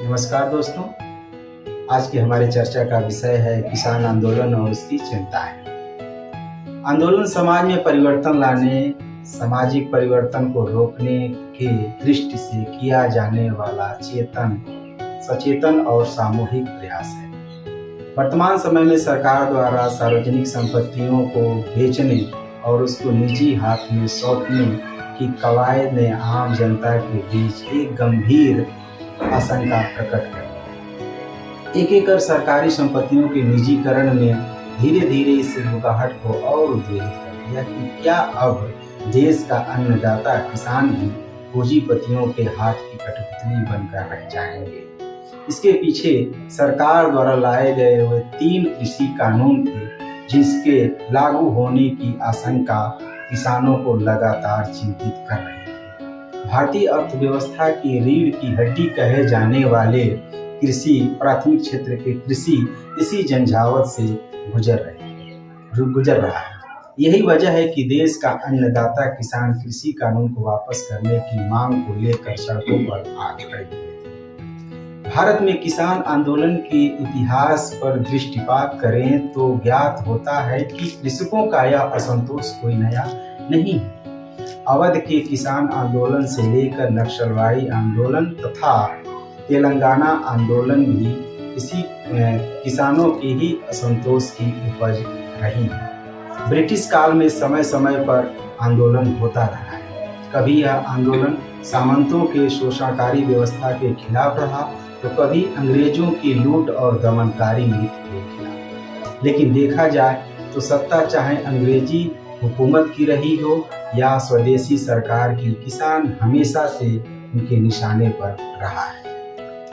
नमस्कार दोस्तों। आज की हमारी चर्चा का विषय है किसान आंदोलन और उसकी चिंताएं। आंदोलन समाज में परिवर्तन लाने, सामाजिक परिवर्तन को रोकने के दृष्टि से किया जाने वाला सचेतन और सामूहिक प्रयास है। वर्तमान समय में सरकार द्वारा सार्वजनिक संपत्तियों को बेचने और उसको निजी हाथ में सौंपने की कवायद ने आम जनता के बीच एक गंभीर आशंका प्रकट कर एक सरकारी संपत्तियों के निजीकरण में धीरे धीरे इस रुकावट को और उद्वेलित कर दिया कि क्या अब देश का अन्नदाता किसान भी पूंजीपतियों के हाथ की कठपुतली बनकर रह जाएंगे। इसके पीछे सरकार द्वारा लाए गए हुए 3 कृषि कानून थे, जिसके लागू होने की आशंका किसानों को लगातार चिंतित कर रही है। भारतीय अर्थव्यवस्था की रीढ़ की हड्डी कहे जाने वाले प्राथमिक क्षेत्र के कृषि इसी झंझावत से गुजर रहा है। यही वजह है कि देश का अन्नदाता किसान कृषि कानून को वापस करने की मांग को लेकर सड़कों पर आ खड़े हुए थे। भारत में किसान आंदोलन के इतिहास पर दृष्टिपात करें तो ज्ञात होता है कि कृषकों का यह असंतोष कोई नया नहीं है। अवध के किसान आंदोलन से लेकर नक्सलवादी आंदोलन तथा तेलंगाना आंदोलन भी इसी किसानों के ही असंतोष की उपज रही है। ब्रिटिश काल में समय समय पर आंदोलन होता रहा है। कभी यह आंदोलन सामंतों के शोषणकारी व्यवस्था के खिलाफ रहा तो कभी अंग्रेजों की लूट और दमनकारी नीति के खिलाफ। लेकिन देखा जाए तो सत्ता चाहे अंग्रेजी हुकूमत की रही हो या स्वदेशी सरकार की, किसान हमेशा से उनके निशाने पर रहा है।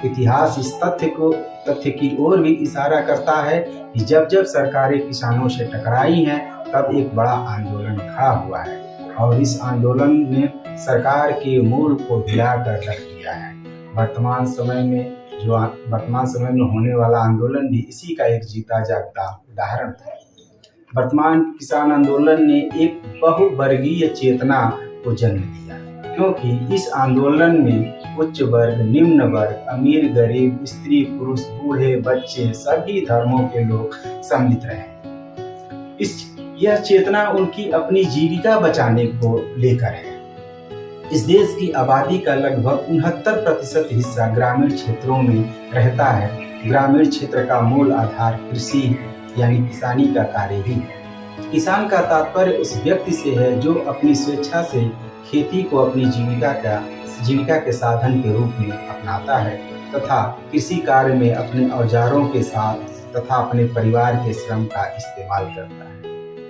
इतिहास इस तथ्य की ओर भी इशारा करता है कि जब जब सरकारें किसानों से टकराई हैं तब एक बड़ा आंदोलन खड़ा हुआ है और इस आंदोलन ने सरकार के मूल को हिलाकर रख दिया है। वर्तमान समय में होने वाला आंदोलन भी इसी का एक जीता जागता उदाहरण था। वर्तमान किसान आंदोलन ने एक बहुवर्गीय चेतना को जन्म दिया, क्योंकि इस आंदोलन में उच्च वर्ग, निम्न वर्ग, अमीर गरीब, स्त्री पुरुष, बूढ़े बच्चे, सभी धर्मों के लोग सम्मिलित रहे। यह चेतना उनकी अपनी जीविका बचाने को लेकर है। इस देश की आबादी का लगभग 69% हिस्सा ग्रामीण क्षेत्रों में रहता है। ग्रामीण क्षेत्र का मूल आधार कृषि यानी किसानी का कार्य ही है। किसान का तात्पर्य उस व्यक्ति से है जो अपनी स्वेच्छा से खेती को अपनी जीविका के साधन के रूप में अपनाता है तथा कृषि कार्य में अपने औजारों के साथ तथा अपने परिवार के श्रम का इस्तेमाल करता है।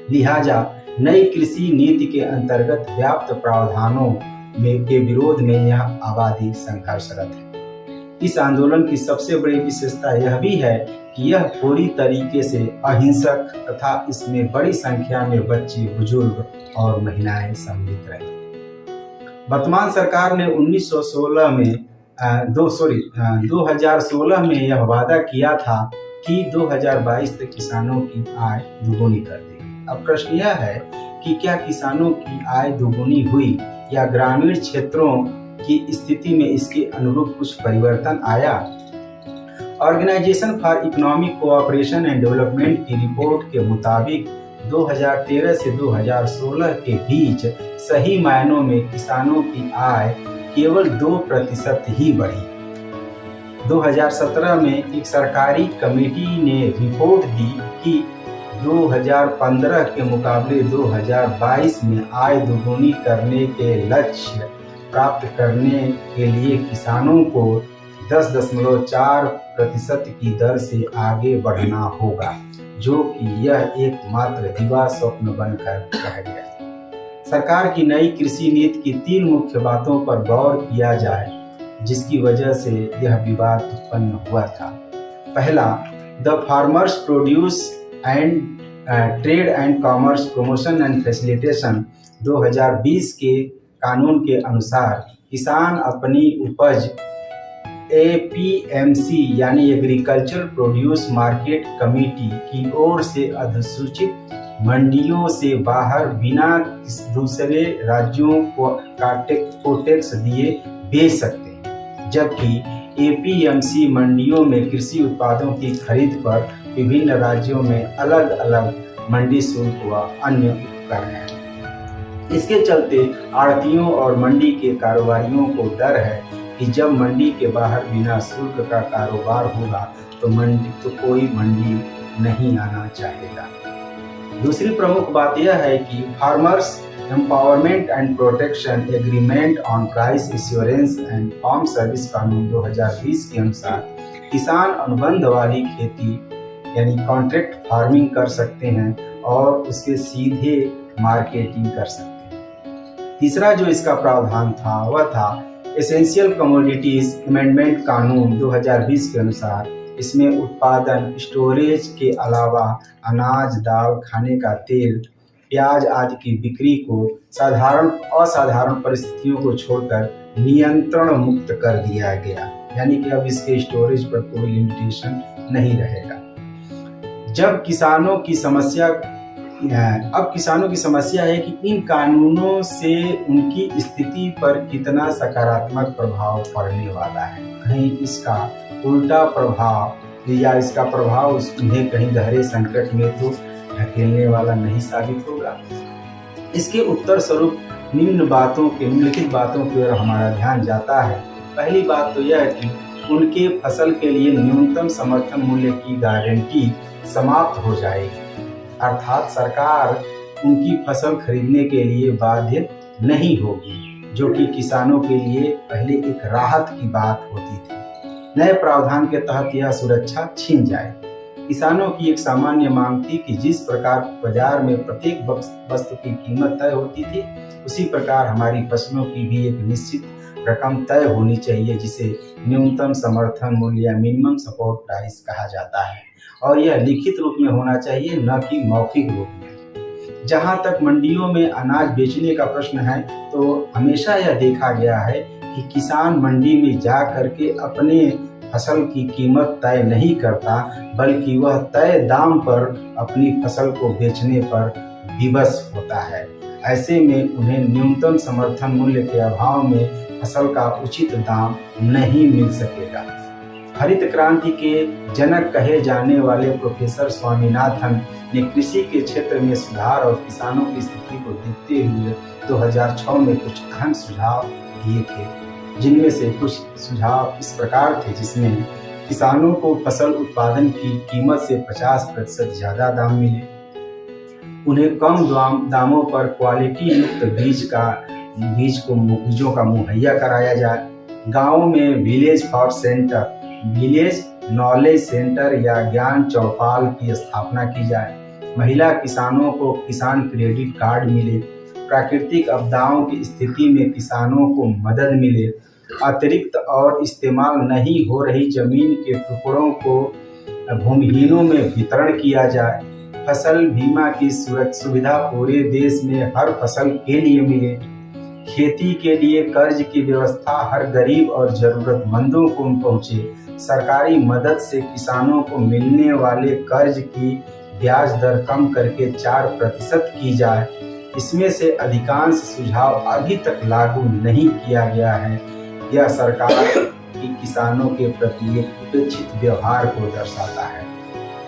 लिहाजा नई कृषि नीति के अंतर्गत व्याप्त प्रावधानों के विरोध में यह आबादी संघर्षरत है। इस आंदोलन की सबसे बड़ी विशेषता यह भी है कि यह पूरी तरीके से अहिंसक तथा इसमें बड़ी संख्या में बच्चे, बुजुर्ग और महिलाएं सम्मिलित रहे। वर्तमान सरकार ने 2016 में यह वादा किया था कि 2022 तक किसानों की आय दोगुनी कर देगी। अब प्रश्न यह है कि क्या किसानों की आय दोगुनी हुई या ग्रामीण क्षेत्रों की स्थिति में इसके अनुरूप कुछ परिवर्तन आया? Organisation for economic cooperation and development की रिपोर्ट के मुताबिक 2013 से 2016 के बीच सही मायनों में किसानों की आय केवल 2% ही बढ़ी। 2017 में एक सरकारी कमेटी ने रिपोर्ट दी कि 2015 के मुकाबले 2022 में आय दोगुनी करने के लक्ष्य प्राप्त करने के लिए किसानों को 10.4% की दर से आगे बढ़ना होगा, जो कि यह एकमात्र दिवा स्वप्न बनकर रह गया। सरकार की नई कृषि नीति की 3 मुख्य बातों पर गौर किया जाए, जिसकी वजह से यह विवाद उत्पन्न हुआ था। पहला, the farmers produce and trade and commerce promotion and facilitation 2020 के कानून के अनुसार किसान अपनी उपज APMC यानी एग्रीकल्चर प्रोड्यूस मार्केट कमेटी की ओर से अधिसूचित मंडियों से बाहर बिना दूसरे राज्यों को टैक्स दिए बेच सकते हैं, जबकि एपीएमसी मंडियों में कृषि उत्पादों की खरीद पर विभिन्न राज्यों में अलग अलग मंडी शुल्क व अन्य उपकर हैं। इसके चलते आढ़तियों और मंडी के कारोबारियों को डर है कि जब मंडी के बाहर बिना शुल्क का कारोबार होगा तो कोई मंडी नहीं आना चाहेगा। दूसरी प्रमुख बात यह है कि farmers empowerment and protection agreement on price assurance and farm service कानून 2020 के अनुसार किसान अनुबंध वाली खेती यानी कॉन्ट्रैक्ट फार्मिंग कर सकते हैं और उसके सीधे मार्केटिंग कर सकते हैं। तीसरा जो इसका प्रावधान था वह था एसेंशियल कमोडिटीज अमेंडमेंट कानून 2020 के अनुसार इसमें उत्पादन, स्टोरेज के अलावा अनाज, दाल, खाने का तेल, प्याज आदि की बिक्री को असाधारण परिस्थितियों को छोड़कर नियंत्रण मुक्त कर दिया गया, यानी कि अब इसके स्टोरेज पर कोई लिमिटेशन नहीं रहेगा। किसानों की समस्या है कि इन कानूनों से उनकी स्थिति पर कितना सकारात्मक प्रभाव पड़ने वाला है। कहीं इसका उल्टा प्रभाव या इसका प्रभाव उन्हें कहीं गहरे संकट में तो धकेलने वाला नहीं साबित होगा। इसके उत्तर स्वरूप निम्नलिखित बातों की ओर हमारा ध्यान जाता है। पहली बात तो यह है कि उनके फसल के लिए न्यूनतम समर्थन मूल्य की गारंटी समाप्त हो जाएगी, अर्थात सरकार उनकी फसल खरीदने के लिए बाध्य नहीं होगी, जो कि किसानों के लिए पहले एक राहत की बात होती थी। नए प्रावधान के तहत यह सुरक्षा छिन जाए। किसानों की एक सामान्य मांग थी कि जिस प्रकार बाजार में प्रत्येक वस्तु की कीमत तय होती थी, उसी प्रकार हमारी फसलों की भी एक निश्चित रकम तय होनी चाहिए, जिसे न्यूनतम समर्थन मूल्य या मिनिमम सपोर्ट प्राइस कहा जाता है, और यह लिखित रूप में होना चाहिए, न कि मौखिक रूप में। जहां तक मंडियों में अनाज बेचने का प्रश्न है, तो हमेशा यह देखा गया है कि किसान मंडी में जा करके अपने फसल की कीमत तय नहीं करता, बल्कि वह तय दाम पर अपनी फसल को बेचने पर विवश होता है। ऐसे में उन्हें न्यूनतम समर्थन मूल्य के अभाव में फसल का उचित दाम नहीं मिल सकेगा। हरित क्रांति के जनक कहे जाने वाले प्रोफेसर स्वामीनाथन ने कृषि के क्षेत्र में सुधार और किसानों की स्थिति को देखते हुए 2006 में कुछ अहम सुझाव दिए थे, जिनमें से कुछ सुझाव इस प्रकार थे, जिसमें किसानों को फसल उत्पादन की कीमत से 50% ज्यादा दाम मिले, उन्हें कम दामों पर क्वालिटी युक्त बीजों का मुहैया कराया जाए, गाँव में विलेज नॉलेज सेंटर या ज्ञान चौपाल की स्थापना की जाए, महिला किसानों को किसान क्रेडिट कार्ड मिले, प्राकृतिक आपदाओं की स्थिति में किसानों को मदद मिले, अतिरिक्त और इस्तेमाल नहीं हो रही जमीन के टुकड़ों को भूमिहीनों में वितरण किया जाए, फसल बीमा की सुविधा पूरे देश में हर फसल के लिए मिले, खेती के लिए कर्ज की व्यवस्था हर गरीब और जरूरतमंदों को पहुंचे, सरकारी मदद से किसानों को मिलने वाले कर्ज की ब्याज दर कम करके 4% की जाए। इसमें से अधिकांश सुझाव अभी तक लागू नहीं किया गया है। यह सरकार की किसानों के प्रति एक उपेक्षित व्यवहार को दर्शाता है।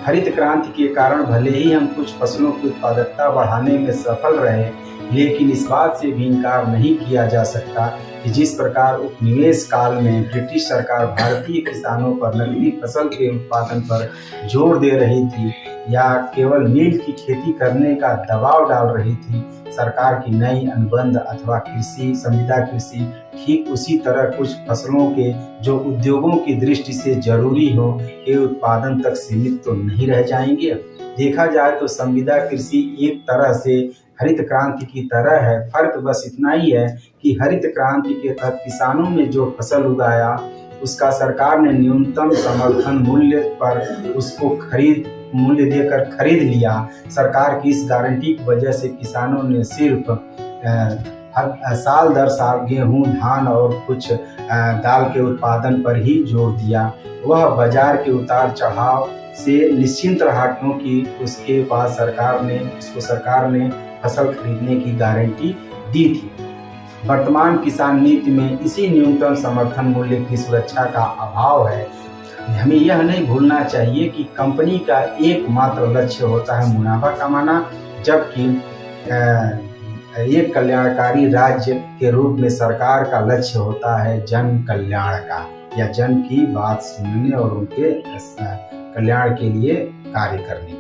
हरित क्रांति के कारण भले ही हम कुछ फसलों की उत्पादकता बढ़ाने में सफल रहे, लेकिन इस बात से भी इनकार नहीं किया जा सकता कि जिस प्रकार उपनिवेश काल में ब्रिटिश सरकार भारतीय किसानों पर नकदी फसल के उत्पादन पर जोर दे रही थी या केवल नील की खेती करने का दबाव डाल रही थी, सरकार की नई अनुबंध अथवा संविदा कृषि ठीक उसी तरह कुछ फसलों के जो उद्योगों की दृष्टि से जरूरी हो के उत्पादन तक सीमित तो नहीं रह जाएंगे। देखा जाए तो संविदा कृषि एक तरह से हरित क्रांति की तरह है। फर्क बस इतना ही है कि हरित क्रांति के तहत किसानों ने जो फसल उगाया उसका सरकार ने न्यूनतम समर्थन मूल्य पर उसको मूल्य देकर खरीद लिया। सरकार की इस गारंटी की वजह से किसानों ने सिर्फ साल दर साल गेहूं, धान और कुछ दाल के उत्पादन पर ही जोर दिया। वह बाजार के उतार चढ़ाव से निश्चिंत रहा, क्योंकि उसके बाद सरकार ने फसल खरीदने की गारंटी दी थी। वर्तमान किसान नीति में इसी न्यूनतम समर्थन मूल्य की सुरक्षा का अभाव है। हमें यह नहीं भूलना चाहिए कि कंपनी का एकमात्र लक्ष्य होता है मुनाफा कमाना, जबकि एक कल्याणकारी राज्य के रूप में सरकार का लक्ष्य होता है जन कल्याण का, या जन की बात सुनने और उनके कल्याण के लिए कार्य करने की।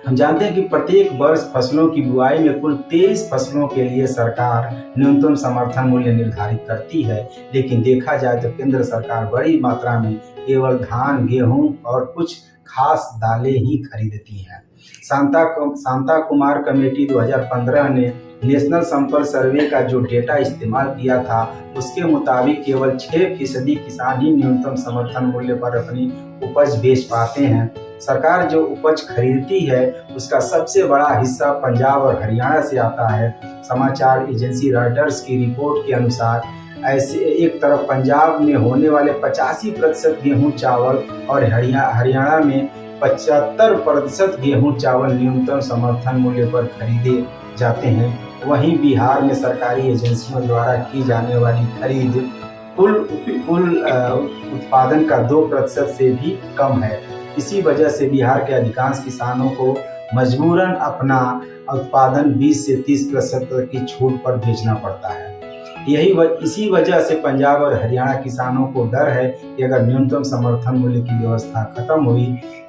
हम जानते हैं कि प्रत्येक वर्ष फसलों की बुआई में कुल 23 फसलों के लिए सरकार न्यूनतम समर्थन मूल्य निर्धारित करती है, लेकिन देखा जाए तो केंद्र सरकार बड़ी मात्रा में केवल धान, गेहूं और कुछ खास दालें ही खरीदती है। शांता कुमार कमेटी 2015 ने नेशनल संपर्क सर्वे का जो डेटा इस्तेमाल किया था, उसके मुताबिक केवल 6% किसान ही न्यूनतम समर्थन मूल्य पर अपनी उपज बेच पाते हैं। सरकार जो उपज खरीदती है उसका सबसे बड़ा हिस्सा पंजाब और हरियाणा से आता है। समाचार एजेंसी रॉयटर्स की रिपोर्ट के अनुसार ऐसे एक तरफ पंजाब में होने वाले 85% गेहूं चावल और हरियाणा में 75% गेहूं चावल न्यूनतम समर्थन मूल्य पर खरीदे जाते हैं, वहीं बिहार में सरकारी एजेंसियों द्वारा की जाने वाली खरीद कुल उत्पादन का 2% से भी कम है। इसी वजह से बिहार के अधिकांश किसानों को मजबूरन अपना उत्पादन 20 से 30% की छूट पर बेचना पड़ता है। इसी वजह से पंजाब और हरियाणा किसानों को डर है कि अगर न्यूनतम समर्थन मूल्य की व्यवस्था खत्म हुई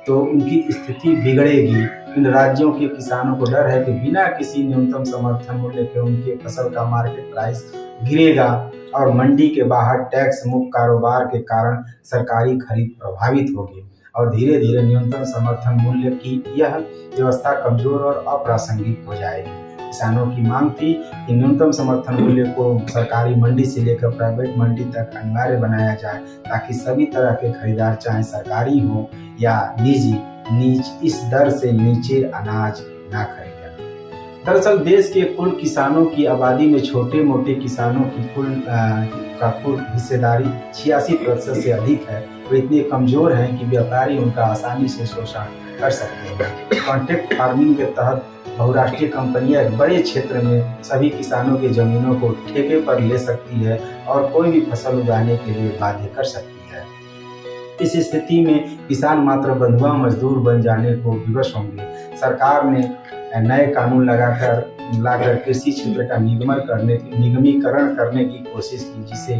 तो उनकी स्थिति बिगड़ेगी। इन राज्यों के किसानों को डर है कि बिना किसी न्यूनतम समर्थन मूल्य के उनके फसल का मार्केट प्राइस गिरेगा और मंडी के बाहर टैक्स मुक्त कारोबार के कारण सरकारी खरीद प्रभावित होगी और धीरे धीरे न्यूनतम समर्थन मूल्य की यह व्यवस्था कमजोर और अप्रासंगिक हो जाएगी। किसानों की मांग थी कि न्यूनतम समर्थन मूल्य को सरकारी मंडी से लेकर प्राइवेट मंडी तक अनिवार्य बनाया जाए, ताकि सभी तरह के खरीदार चाहे सरकारी हो या निजी इस दर से नीचे अनाज ना खरीदें। दरअसल देश के कुल किसानों की आबादी में छोटे मोटे किसानों की कुल हिस्सेदारी 86% से अधिक है। वे इतने कमजोर हैं कि व्यापारी उनका आसानी से शोषण कर सकते हैं। कॉन्ट्रैक्ट फार्मिंग के तहत बहुराष्ट्रीय कंपनियां एक बड़े क्षेत्र में सभी किसानों की जमीनों को ठेके पर ले सकती है और कोई भी फसल उगाने के लिए बाध्य कर सकती है। इस स्थिति में किसान मात्र बंधुआ मजदूर बन जाने को विवश होंगे। सरकार ने नए कानून लाकर कृषि क्षेत्र का निगमीकरण करने की कोशिश की, जिसे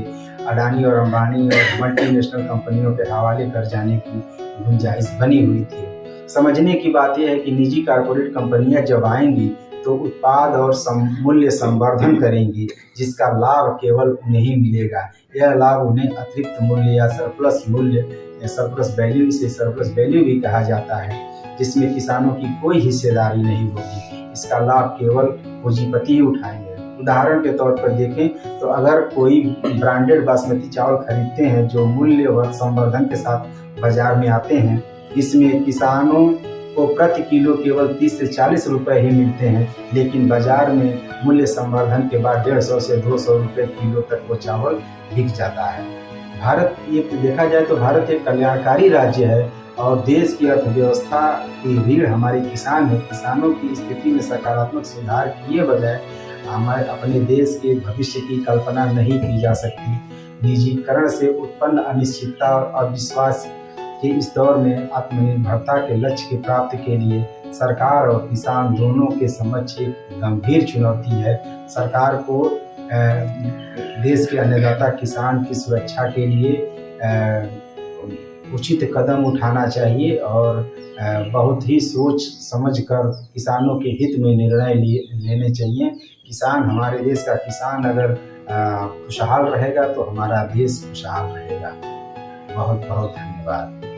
अडानी और अंबानी और मल्टीनेशनल कंपनियों के हवाले कर जाने की गुंजाइश बनी हुई थी। समझने की बात यह है कि निजी कारपोरेट कंपनियां जब आएंगी तो उत्पाद और मूल्य संवर्धन करेंगी, जिसका लाभ केवल उन्हें ही मिलेगा। यह लाभ उन्हें अतिरिक्त मूल्य या सरप्लस वैल्यू, इसे सरप्लस वैल्यू भी कहा जाता है, जिसमें किसानों की कोई हिस्सेदारी नहीं होगी। इसका लाभ केवल पूंजीपति ही उठाएंगे। उदाहरण के तौर पर देखें तो अगर कोई ब्रांडेड बासमती चावल खरीदते हैं जो मूल्य व संवर्धन के साथ बाजार में आते हैं, इसमें किसानों को प्रति किलो केवल 30 से 40 रुपए ही मिलते हैं, लेकिन बाजार में मूल्य संवर्धन के बाद 150 से 200 रुपए किलो तक वो चावल बिक जाता है। देखा जाए तो भारत एक कल्याणकारी राज्य है और देश की अर्थव्यवस्था की रीढ़ हमारे किसान है। किसानों की स्थिति में सकारात्मक सुधार किए बजाय हमारे अपने देश के भविष्य की कल्पना नहीं की जा सकती। निजीकरण से उत्पन्न अनिश्चितता और अविश्वास के इस दौर में आत्मनिर्भरता के लक्ष्य की प्राप्ति के लिए सरकार और किसान दोनों के समक्ष एक गंभीर चुनौती है। सरकार को देश के अन्नदाता किसान की सुरक्षा के लिए उचित कदम उठाना चाहिए और बहुत ही सोच समझकर किसानों के हित में निर्णय लेने चाहिए। किसान, हमारे देश का किसान अगर खुशहाल रहेगा तो हमारा देश खुशहाल रहेगा। बहुत बहुत धन्यवाद।